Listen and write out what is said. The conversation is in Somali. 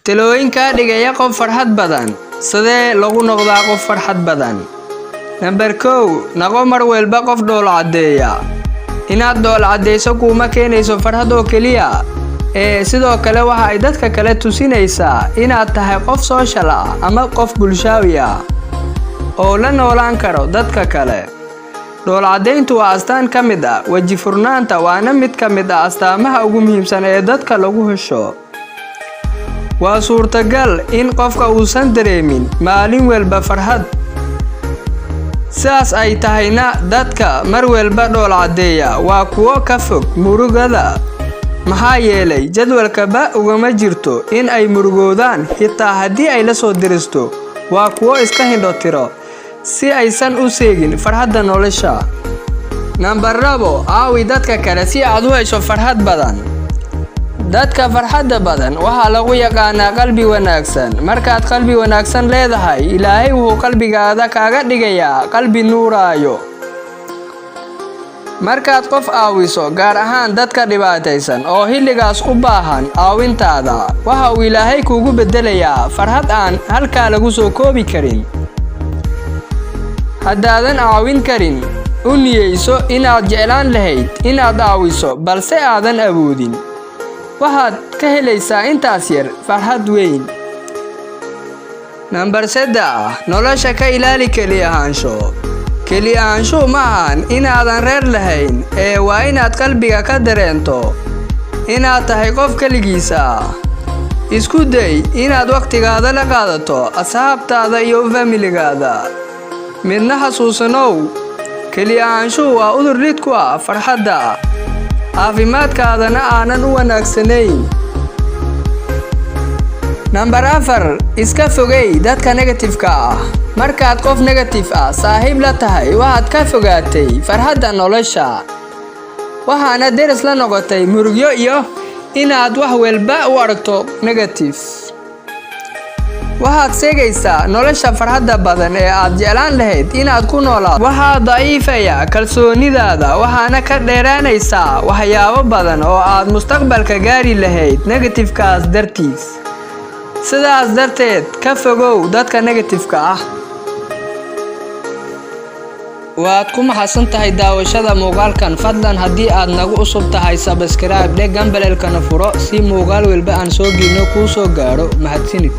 talooyinka dhigaya qof farxad badan sidee lagu noqdaa qof farxad badan. Number 2 noqo mar walba qof dhool cadeeya. inaad dhool cadeyso kuma keenayso farxad oo kaliya sidoo kale waxa ay dadka kale tusinaysaa inaad tahay qof social ah ama qof bulshaawi ah oo la noolaan karo dadka kale. dhool cadeyntu waa astaan ka mid ah waji furnaanta waana mid ka mid ah astaamaha ugu muhiimsan ee dadka lagu hesho. waa suurtagal in qofka uusan dareemin maalin walba farxad saas ay tahayna dadka mar walba dhool cadeeya waa kuwo ka fog murugada maxaa yeelay jadwalka ba ugama jirto in ay murugoodaan xitaa haddii ay la soo diristo waa kuwo iska hindho tiro si aysan u seegin farxadda nolosha. Number 2 aawi dadka kale si aad u hesho farxad badan. dadka farxadda badan waxa lagu yaqaanaa qalbi wanaagsan. markaad qalbi wanaagsan leedahay ilaahay wuxuu qalbigaada kaaga dhigayaa qalbi nuuraayo. markaad qof aawiso gaar ahaan dadka dhibaataysan oo xilligaas u baahan aawintaada waxa uu ilaahay kuugu bedelayaa farxad aan halkaa lagu soo koobi karin. haddaadan aawin karin u niyeyso inaad jeclaan lahayd inaad aawiso balse aadan awoodin waxaad ka helaysaa intaas yar farxad weyn. Number 3 nolosha ka ilaali keli ahaansho. keli ahaansho ma ahan inaadan reer lahayn waa inaad qalbiga ka dareento inaad tahay qof kaligiisa. isku day inaad waqtigaada la qaadato asxaabtaada iyo familigaada. midna xasuusanow keli ahaansho waa udur lid ku ah farxadda caafimaadkaadana aanan u wanaagsanayn. Number 4 iska fogey dadka negative-ka ah. markaad qof negative ah saaxiib la tahay waxaad ka fogaatay farxadda nolosha waxaana deris la noqotay murugyo iyo inaad wax walba u aragto negative. waxaad seegaysaa nolosha farxadda badan ee aad jeclaan lahayd inaad ku noolaato. waxaa daciifaya kalsoonidaada waxaana ka dheeraanaysaa waxyaabo badan oo aad mustaqbalka gaari lahayd negative-kaas dartiis. sidaas darteed ka fogow dadka negative-ka ah. waad ku mahadsan tahay daawashada muuqaalkan. fadlan haddii aad nagu cusub tahay subscribe dheg gambalelkana furo si muuqaal walba aan soo gelino kuu soo gaaro. mahadsanid.